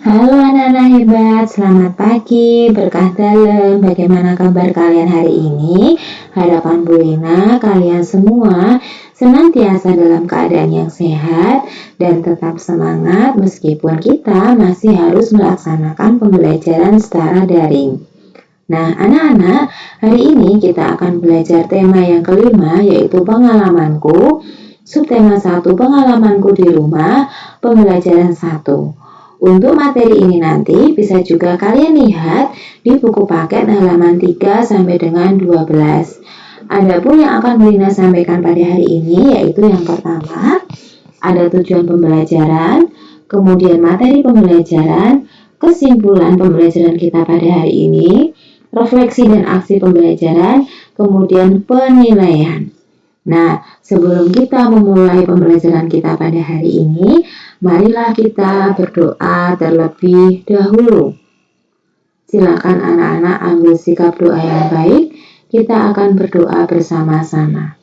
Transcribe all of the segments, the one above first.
Halo anak-anak hebat, selamat pagi, berkah dalam. Bagaimana kabar kalian hari ini? Harapan Bu Lina, kalian semua senantiasa dalam keadaan yang sehat dan tetap semangat meskipun kita masih harus melaksanakan pembelajaran secara daring. Nah, anak-anak, hari ini kita akan belajar tema yang kelima, yaitu pengalamanku. Subtema 1, pengalamanku di rumah, pembelajaran 1. Untuk materi ini nanti bisa juga kalian lihat di buku paket halaman 3 sampai dengan 12. Adapun yang akan Lina sampaikan pada hari ini yaitu yang pertama, ada tujuan pembelajaran, kemudian materi pembelajaran, kesimpulan pembelajaran kita pada hari ini, refleksi dan aksi pembelajaran, kemudian penilaian. Nah, sebelum kita memulai pembelajaran kita pada hari ini, marilah kita berdoa terlebih dahulu. Silakan anak-anak ambil sikap doa yang baik. Kita akan berdoa bersama-sama.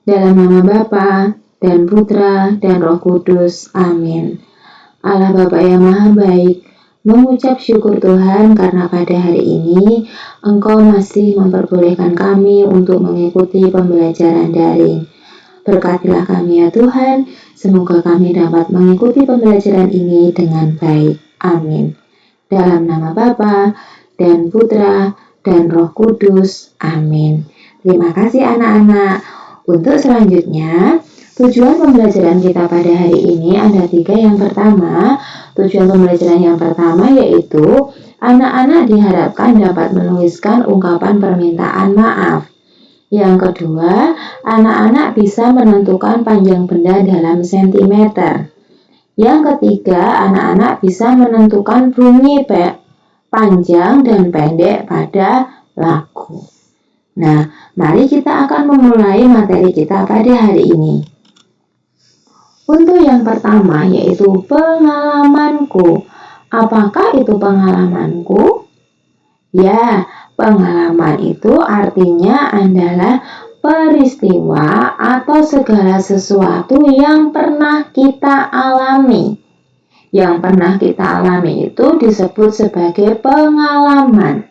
Dalam nama Bapa dan Putra dan Roh Kudus. Amin. Allah Bapa yang Maha Baik, mengucap syukur Tuhan karena pada hari ini Engkau masih memperbolehkan kami untuk mengikuti pembelajaran daring. Berkatilah kami ya Tuhan, semoga kami dapat mengikuti pembelajaran ini dengan baik. Amin. Dalam nama Bapa dan Putra dan Roh Kudus. Amin. Terima kasih anak-anak. Untuk selanjutnya, tujuan pembelajaran kita pada hari ini ada 3. Yang pertama, tujuan pembelajaran yang pertama yaitu anak-anak diharapkan dapat menuliskan ungkapan permintaan maaf. Yang kedua, anak-anak bisa menentukan panjang benda dalam sentimeter. Yang ketiga, anak-anak bisa menentukan bunyi panjang dan pendek pada lagu. Nah, mari kita akan memulai materi kita pada hari ini. Untuk yang pertama yaitu pengalamanku. Apakah itu pengalamanku? Ya, pengalaman itu artinya adalah peristiwa atau segala sesuatu yang pernah kita alami. Yang pernah kita alami itu disebut sebagai pengalaman.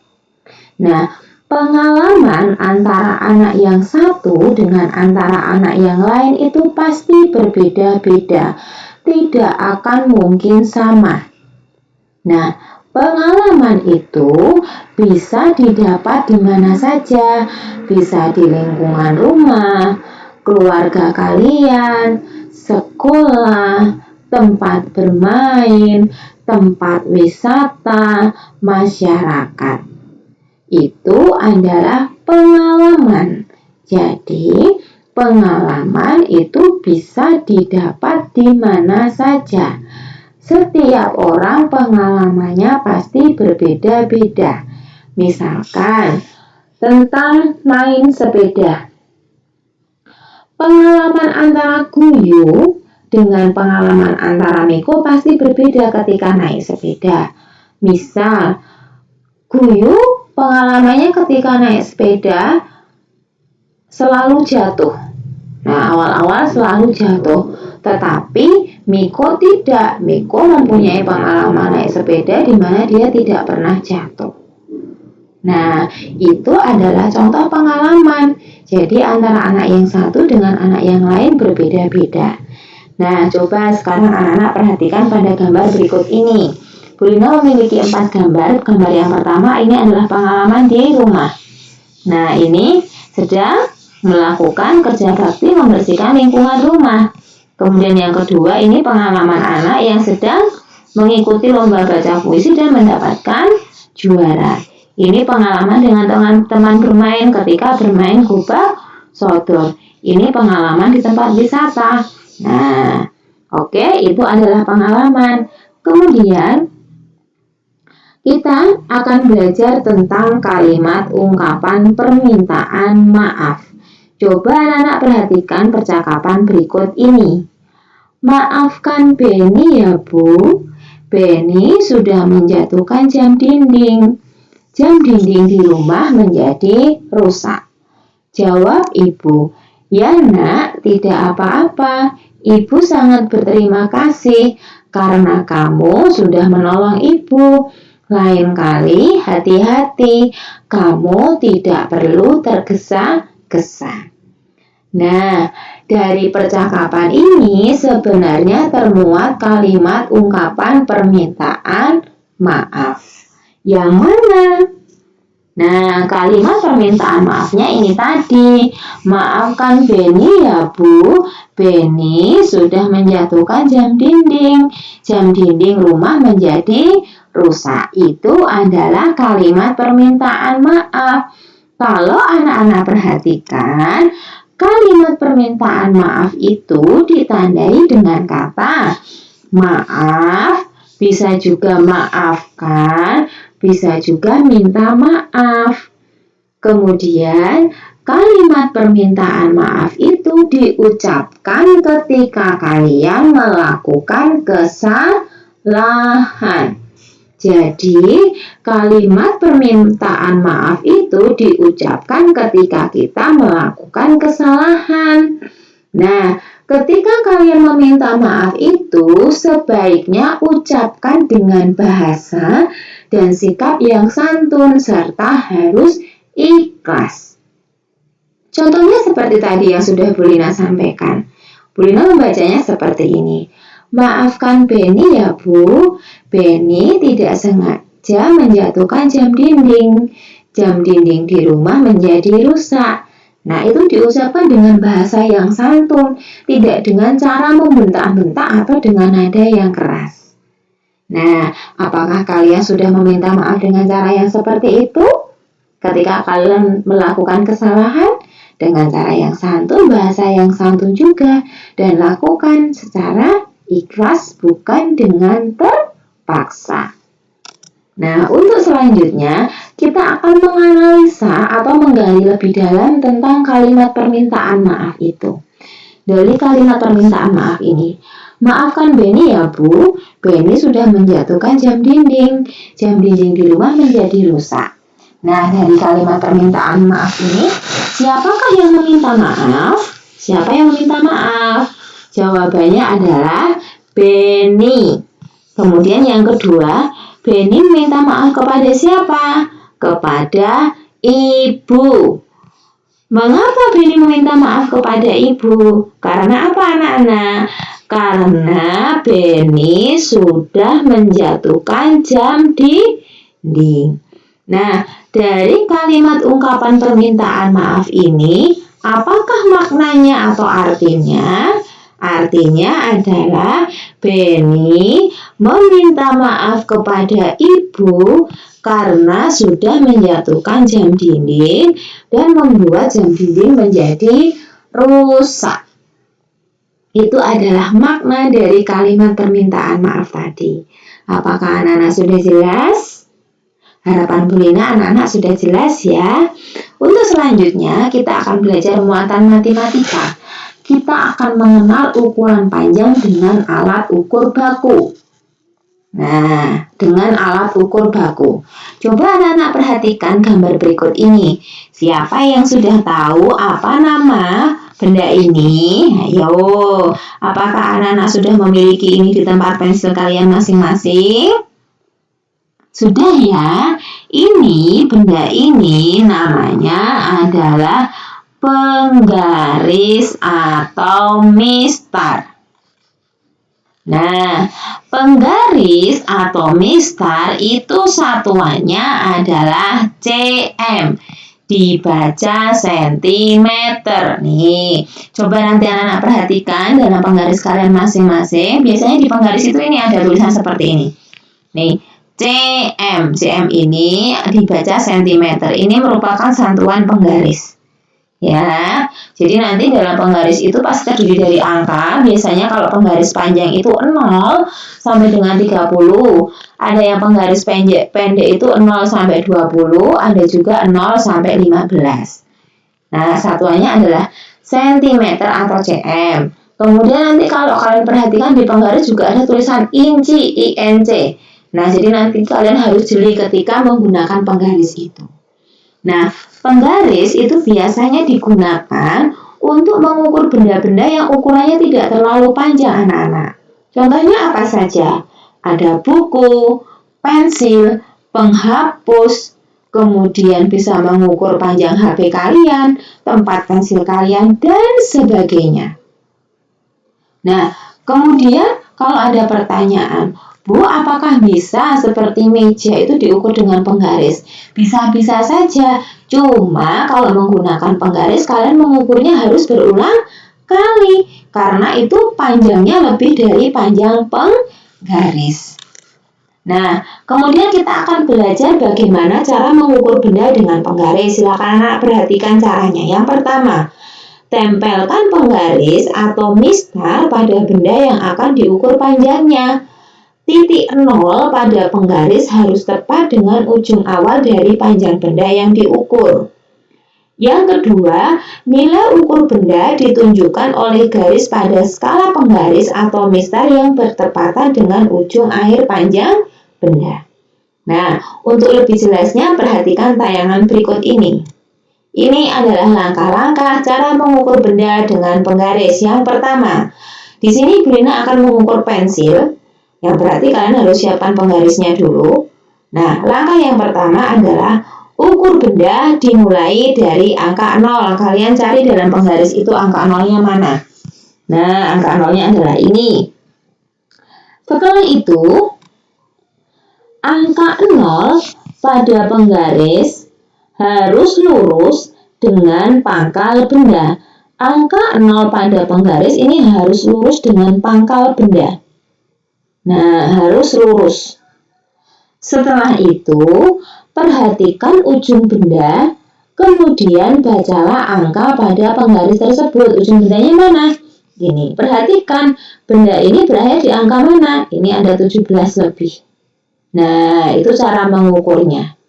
Nah, pengalaman antara anak yang satu dengan antara anak yang lain itu pasti berbeda-beda, tidak akan mungkin sama. Nah, pengalaman itu bisa didapat di mana saja, bisa di lingkungan rumah, keluarga kalian, sekolah, tempat bermain, tempat wisata, masyarakat. Itu adalah pengalaman. Jadi, pengalaman itu bisa didapat di mana saja. Setiap orang pengalamannya pasti berbeda-beda. Misalkan, tentang main sepeda. Pengalaman antara Guyu dengan pengalaman antara Miko pasti berbeda ketika naik sepeda. Misal, Guyu pengalamannya ketika naik sepeda selalu jatuh. Nah, awal-awal selalu jatuh. Tetapi Miko tidak. Miko mempunyai pengalaman naik sepeda di mana dia tidak pernah jatuh. Nah, itu adalah contoh pengalaman. Jadi antara anak yang satu dengan anak yang lain berbeda-beda. Nah, coba sekarang anak-anak perhatikan pada gambar berikut ini. Bu Lina memiliki 4 gambar. Gambar yang pertama ini adalah pengalaman di rumah. Nah, ini sedang melakukan kerja bakti membersihkan lingkungan rumah. Kemudian yang kedua ini pengalaman anak yang sedang mengikuti lomba baca puisi dan mendapatkan juara. Ini pengalaman dengan teman bermain ketika bermain gubak sodor. Ini pengalaman di tempat wisata. Nah, oke, itu adalah pengalaman. Kemudian kita akan belajar tentang kalimat ungkapan permintaan maaf. Coba anak-anak perhatikan percakapan berikut ini. Maafkan Benny ya Bu. Benny sudah menjatuhkan jam dinding. Jam dinding di rumah menjadi rusak. Jawab ibu, ya nak, tidak apa-apa. Ibu sangat berterima kasih karena kamu sudah menolong ibu. Lain kali hati-hati, kamu tidak perlu tergesa-gesa. Nah, dari percakapan ini sebenarnya termuat kalimat ungkapan permintaan maaf. Yang mana? Nah, kalimat permintaan maafnya ini tadi. Maafkan Benny ya Bu, Benny sudah menjatuhkan jam dinding. Jam dinding rumah menjadi rusak. Itu adalah kalimat permintaan maaf. Kalau anak-anak perhatikan, kalimat permintaan maaf itu ditandai dengan kata maaf, bisa juga maafkan, bisa juga minta maaf. Kemudian kalimat permintaan maaf itu diucapkan ketika kalian melakukan kesalahan. Jadi kalimat permintaan maaf itu diucapkan ketika kita melakukan kesalahan. Nah, ketika kalian meminta maaf itu sebaiknya ucapkan dengan bahasa dan sikap yang santun serta harus ikhlas. Contohnya seperti tadi yang sudah Bu Lina sampaikan. Bu Lina membacanya seperti ini. Maafkan Benny ya Bu, Benny tidak sengaja menjatuhkan jam dinding. Jam dinding di rumah menjadi rusak. Nah, itu diucapkan dengan bahasa yang santun, tidak dengan cara membentak-bentak atau dengan nada yang keras. Nah, apakah kalian sudah meminta maaf dengan cara yang seperti itu? Ketika kalian melakukan kesalahan, dengan cara yang santun, bahasa yang santun juga, dan lakukan secara ikhlas, bukan dengan terpaksa. Nah, untuk selanjutnya, kita akan menganalisa atau menggali lebih dalam tentang kalimat permintaan maaf itu. Dari kalimat permintaan maaf ini, maafkan Benny ya Bu, Benny sudah menjatuhkan jam dinding. Jam dinding di rumah menjadi rusak. Nah, dari kalimat permintaan maaf ini, siapakah yang meminta maaf? Siapa yang meminta maaf? Jawabannya adalah Benny. Kemudian yang kedua, Benny minta maaf kepada siapa? Kepada ibu. Mengapa Benny meminta maaf kepada ibu? Karena apa anak-anak? Karena Benny sudah menjatuhkan jam dinding. Nah, dari kalimat ungkapan permintaan maaf ini, apakah maknanya atau artinya? Artinya adalah Benny meminta maaf kepada ibu karena sudah menjatuhkan jam dinding dan membuat jam dinding menjadi rusak. Itu adalah makna dari kalimat permintaan maaf tadi. Apakah anak-anak sudah jelas? Harapan Bu Lina anak-anak sudah jelas ya. Untuk selanjutnya kita akan belajar muatan matematika. Kita akan mengenal ukuran panjang dengan alat ukur baku. Nah, dengan alat ukur baku. Coba anak-anak perhatikan gambar berikut ini. Siapa yang sudah tahu apa nama benda ini? Ayo, apakah anak-anak sudah memiliki ini di tempat pensil kalian masing-masing? Sudah ya, benda ini namanya adalah penggaris atau mistar. Nah, penggaris atau mistar itu satuannya adalah cm. Dibaca sentimeter. Nih, coba nanti anak-anak perhatikan dalam penggaris kalian masing-masing. Biasanya di penggaris itu ini ada tulisan seperti ini. Nih, cm ini dibaca sentimeter. Ini merupakan satuan penggaris. Ya, jadi nanti dalam penggaris itu pas terdiri dari angka, biasanya kalau penggaris panjang itu 0 sampai dengan 30, ada yang penggaris pendek itu 0 sampai 20, ada juga 0 sampai 15. Nah, satuannya adalah sentimeter atau cm. Kemudian nanti kalau kalian perhatikan di penggaris juga ada tulisan inci, inc. Nah, jadi nanti kalian harus jeli ketika menggunakan penggaris itu. Nah, penggaris itu biasanya digunakan untuk mengukur benda-benda yang ukurannya tidak terlalu panjang anak-anak. Contohnya apa saja? Ada buku, pensil, penghapus, kemudian bisa mengukur panjang HP kalian, tempat pensil kalian, dan sebagainya. Nah, kemudian kalau ada pertanyaan, Bu, apakah bisa seperti meja itu diukur dengan penggaris? Bisa-bisa saja, cuma kalau menggunakan penggaris kalian mengukurnya harus berulang kali, karena itu panjangnya lebih dari panjang penggaris. Nah, kemudian kita akan belajar bagaimana cara mengukur benda dengan penggaris. Silakan anak perhatikan caranya. Yang pertama, tempelkan penggaris atau mistar pada benda yang akan diukur panjangnya. Titik 0 pada penggaris harus tepat dengan ujung awal dari panjang benda yang diukur. Yang kedua, nilai ukur benda ditunjukkan oleh garis pada skala penggaris atau mistar yang bertepatan dengan ujung akhir panjang benda. Nah, untuk lebih jelasnya perhatikan tayangan berikut ini. Ini adalah langkah-langkah cara mengukur benda dengan penggaris. Yang pertama, di sini Bu Lina akan mengukur pensil, yang berarti kalian harus siapkan penggarisnya dulu. Nah, langkah yang pertama adalah ukur benda dimulai dari angka 0. Kalian cari dalam penggaris itu angka 0-nya mana. Nah, angka 0-nya adalah ini. Setelah itu, angka 0 pada penggaris harus lurus dengan pangkal benda. Angka 0 pada penggaris ini harus lurus dengan pangkal benda. Nah, harus lurus. Setelah itu, perhatikan ujung benda, kemudian bacalah angka pada penggaris tersebut. Ujung bendanya mana? Gini, perhatikan benda ini berakhir di angka mana? Ini ada 17 lebih. Nah, itu cara mengukurnya.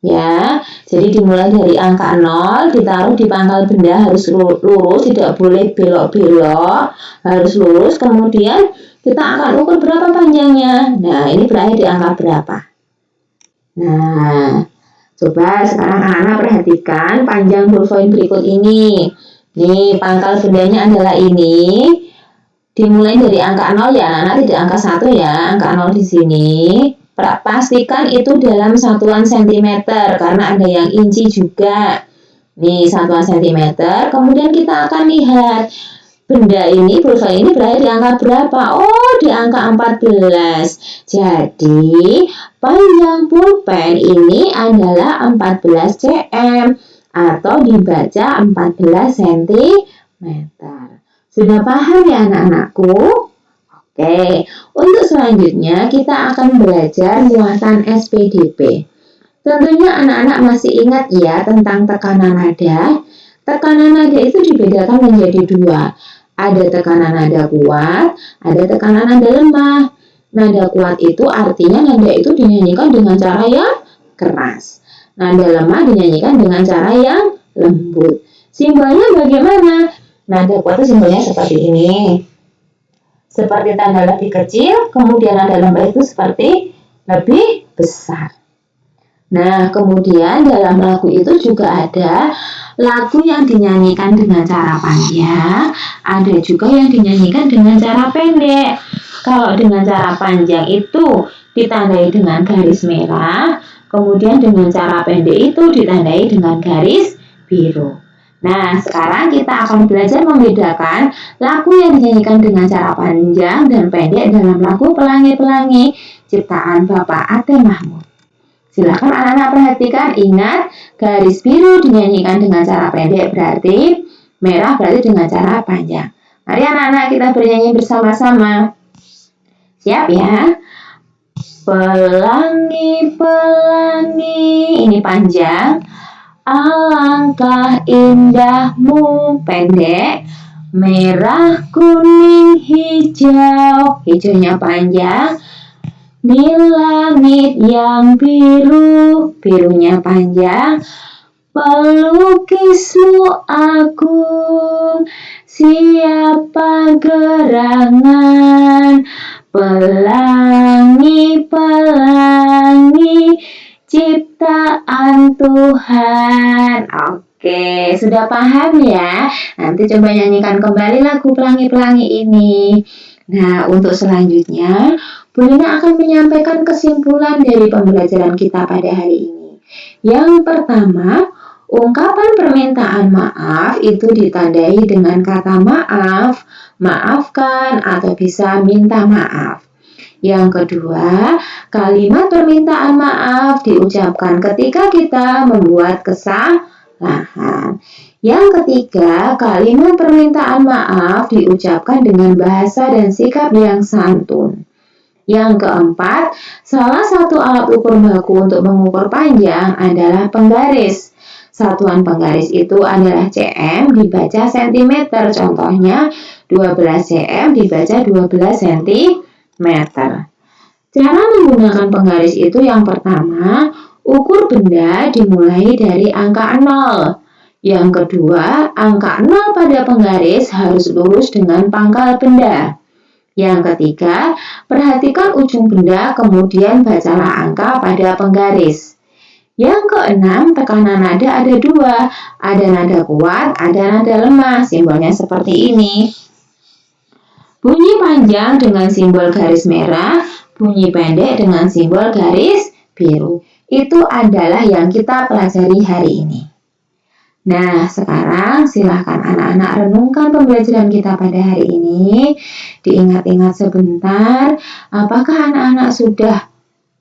Ya, jadi dimulai dari angka 0, ditaruh di pangkal benda, harus lurus, tidak boleh belok-belok, harus lurus. Kemudian kita akan ukur berapa panjangnya. Nah, ini berakhir di angka berapa. Nah, coba sekarang anak-anak perhatikan panjang pulpoin berikut ini. Nih, pangkal bendanya adalah ini. Dimulai dari angka 0 ya, anak-anak, tidak angka 1 ya, angka 0 di sini. Pastikan itu dalam satuan sentimeter, karena ada yang inci juga. Nih, satuan sentimeter. Kemudian kita akan lihat benda ini, pulpen ini berakhir di angka berapa? Oh, di angka 14. Jadi, panjang pulpen ini adalah 14 cm atau dibaca 14 cm. Sudah paham ya anak-anakku? Oke, untuk selanjutnya kita akan belajar muatan SPDP. Tentunya anak-anak masih ingat ya tentang tekanan nada. Tekanan nada itu dibedakan menjadi dua. Ada tekanan nada kuat, ada tekanan nada lemah. Nada kuat itu artinya nada itu dinyanyikan dengan cara yang keras. Nada lemah dinyanyikan dengan cara yang lembut. Simbolnya bagaimana? Nada kuat itu simbolnya seperti ini. Seperti tanda lebih kecil, kemudian nada lemah itu seperti lebih besar. Nah, kemudian dalam lagu itu juga ada lagu yang dinyanyikan dengan cara panjang, ada juga yang dinyanyikan dengan cara pendek. Kalau dengan cara panjang itu ditandai dengan garis merah, kemudian dengan cara pendek itu ditandai dengan garis biru. Nah, sekarang kita akan belajar membedakan lagu yang dinyanyikan dengan cara panjang dan pendek dalam lagu Pelangi-Pelangi ciptaan Bapak Ate Mahmud. Silakan anak-anak perhatikan, ingat garis biru dinyanyikan dengan cara pendek berarti merah berarti dengan cara panjang. Mari anak-anak kita bernyanyi bersama-sama. Siap ya? Pelangi-pelangi, ini panjang. Alangkah indahmu, pendek. Merah, kuning, hijau, hijaunya panjang. Di langit yang biru, birunya panjang. Pelukismu agung, siapa gerangan. Pelangi-pelangi ciptaan Tuhan. Oke, sudah paham ya? Nanti coba nyanyikan kembali lagu Pelangi-Pelangi ini. Nah, untuk selanjutnya, Bu Lina akan menyampaikan kesimpulan dari pembelajaran kita pada hari ini. Yang pertama, ungkapan permintaan maaf itu ditandai dengan kata maaf, maafkan, atau bisa minta maaf. Yang kedua, kalimat permintaan maaf diucapkan ketika kita membuat kesalahan. Yang ketiga, kalimat permintaan maaf diucapkan dengan bahasa dan sikap yang santun. Yang keempat, salah satu alat ukur baku untuk mengukur panjang adalah penggaris. Satuan penggaris itu adalah cm dibaca cm, contohnya 12 cm dibaca 12 cm. Cara menggunakan penggaris itu yang pertama, ukur benda dimulai dari angka 0. Yang kedua, angka 0 pada penggaris harus lurus dengan pangkal benda. Yang ketiga, perhatikan ujung benda, kemudian bacalah angka pada penggaris. Yang keenam, tekanan nada ada dua, ada nada kuat, ada nada lemah, simbolnya seperti ini. Bunyi panjang dengan simbol garis merah, bunyi pendek dengan simbol garis biru. Itu adalah yang kita pelajari hari ini. Nah, sekarang silahkan anak-anak renungkan pembelajaran kita pada hari ini. Diingat-ingat sebentar, apakah anak-anak sudah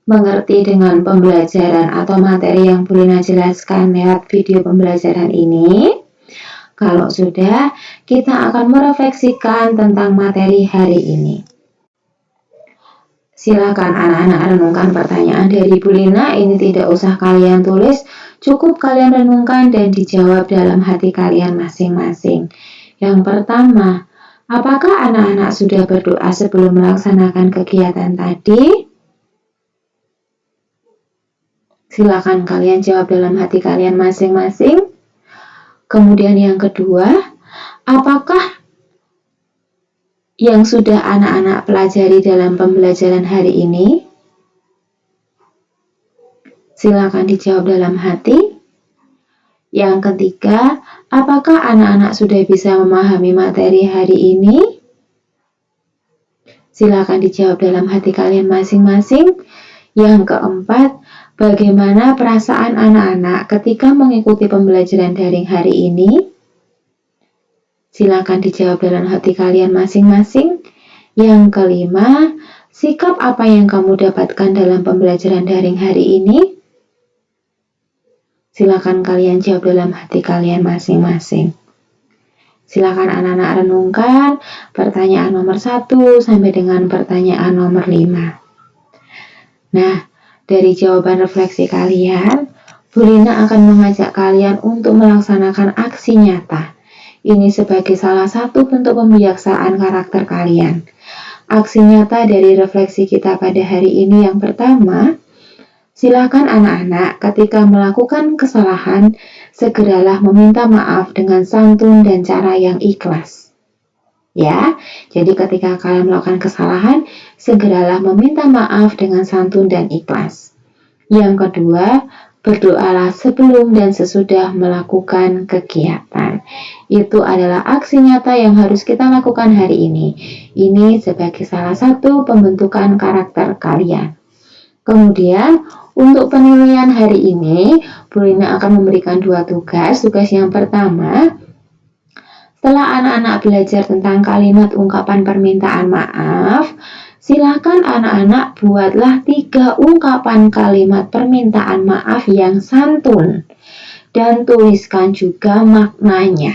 mengerti dengan pembelajaran atau materi yang Bu Lina jelaskan lewat video pembelajaran ini? Kalau sudah, kita akan merefleksikan tentang materi hari ini. Silakan anak-anak renungkan pertanyaan dari Bu Lina, ini tidak usah kalian tulis, cukup kalian renungkan dan dijawab dalam hati kalian masing-masing. Yang pertama, apakah anak-anak sudah berdoa sebelum melaksanakan kegiatan tadi? Silakan kalian jawab dalam hati kalian masing-masing. Kemudian yang kedua, apakah yang sudah anak-anak pelajari dalam pembelajaran hari ini? Silakan dijawab dalam hati. Yang ketiga, apakah anak-anak sudah bisa memahami materi hari ini? Silakan dijawab dalam hati kalian masing-masing. Yang keempat, bagaimana perasaan anak-anak ketika mengikuti pembelajaran daring hari ini? Silakan dijawab dalam hati kalian masing-masing. Yang kelima, sikap apa yang kamu dapatkan dalam pembelajaran daring hari ini? Silakan kalian jawab dalam hati kalian masing-masing. Silakan anak-anak renungkan pertanyaan nomor 1 sampai dengan pertanyaan nomor 5. Nah, dari jawaban refleksi kalian, Bu Lina akan mengajak kalian untuk melaksanakan aksi nyata. Ini sebagai salah satu bentuk pembiaksaan karakter kalian. Aksi nyata dari refleksi kita pada hari ini yang pertama, silakan anak-anak ketika melakukan kesalahan, segeralah meminta maaf dengan santun dan cara yang ikhlas. Ya, jadi ketika kalian melakukan kesalahan, segeralah meminta maaf dengan santun dan ikhlas. Yang kedua, berdoalah sebelum dan sesudah melakukan kegiatan. Itu adalah aksi nyata yang harus kita lakukan hari ini. Ini sebagai salah satu pembentukan karakter kalian. Kemudian, untuk penilaian hari ini, Bu Lina akan memberikan 2 tugas. Tugas yang pertama, setelah anak-anak belajar tentang kalimat ungkapan permintaan maaf, silakan anak-anak buatlah 3 ungkapan kalimat permintaan maaf yang santun dan tuliskan juga maknanya.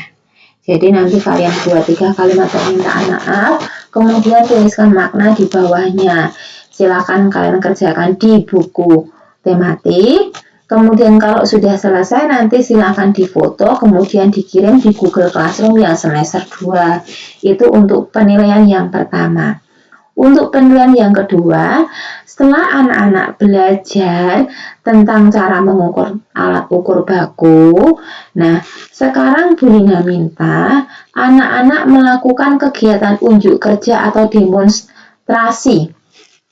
Jadi nanti kalian buat 3 kalimat permintaan maaf, kemudian tuliskan makna di bawahnya. Silakan kalian kerjakan di buku tematik. Kemudian kalau sudah selesai nanti silakan difoto, kemudian dikirim di Google Classroom yang semester 2. Itu untuk penilaian yang pertama. Untuk penilaian yang kedua, setelah anak-anak belajar tentang cara mengukur alat ukur baku, nah sekarang Bu Lina minta anak-anak melakukan kegiatan unjuk kerja atau demonstrasi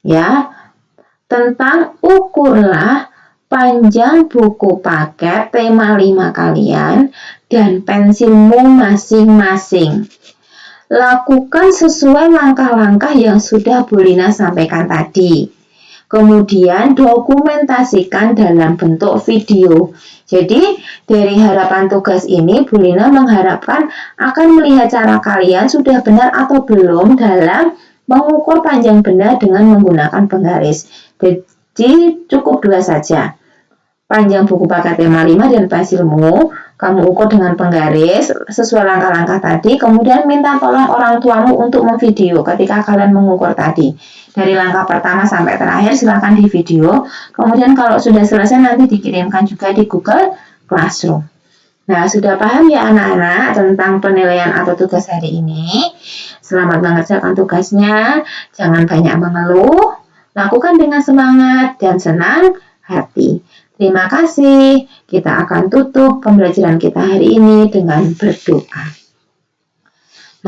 ya tentang ukurlah panjang buku paket tema 5 kalian dan pensilmu masing-masing. Lakukan sesuai langkah-langkah yang sudah Bu Lina sampaikan tadi. Kemudian dokumentasikan dalam bentuk video. Jadi dari harapan tugas ini Bu Lina mengharapkan akan melihat cara kalian sudah benar atau belum dalam mengukur panjang benda dengan menggunakan penggaris. Jadi cukup 2 saja. Panjang buku paket tema 5 dan pensilmu kamu ukur dengan penggaris sesuai langkah-langkah tadi, kemudian minta tolong orang tuamu untuk memvideo ketika kalian mengukur tadi. Dari langkah pertama sampai terakhir silakan di video, kemudian kalau sudah selesai nanti dikirimkan juga di Google Classroom. Nah, sudah paham ya anak-anak tentang penilaian atau tugas hari ini? Selamat mengerjakan tugasnya, jangan banyak mengeluh, lakukan dengan semangat dan senang hati. Terima kasih. Kita akan tutup pembelajaran kita hari ini dengan berdoa.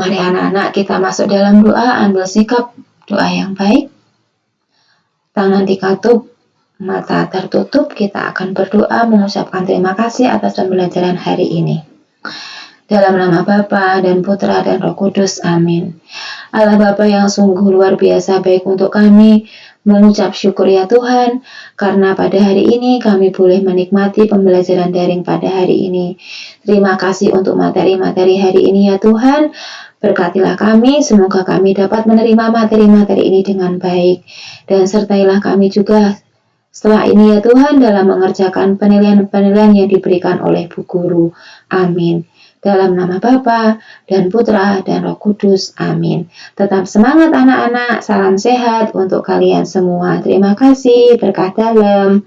Mari anak-anak kita masuk dalam doa, ambil sikap doa yang baik. Tangan dikatup, mata tertutup, kita akan berdoa mengucapkan terima kasih atas pembelajaran hari ini. Dalam nama Bapa dan Putra dan Roh Kudus, amin. Allah Bapa yang sungguh luar biasa baik untuk kami, mengucap syukur ya Tuhan, karena pada hari ini kami boleh menikmati pembelajaran daring pada hari ini. Terima kasih untuk materi-materi hari ini ya Tuhan. Berkatilah kami, semoga kami dapat menerima materi-materi ini dengan baik. Dan sertailah kami juga setelah ini ya Tuhan dalam mengerjakan penilaian-penilaian yang diberikan oleh Bu Guru. Amin. Dalam nama Bapa dan Putra dan Roh Kudus. Amin. Tetap semangat anak-anak. Salam sehat untuk kalian semua. Terima kasih. Berkah dalam.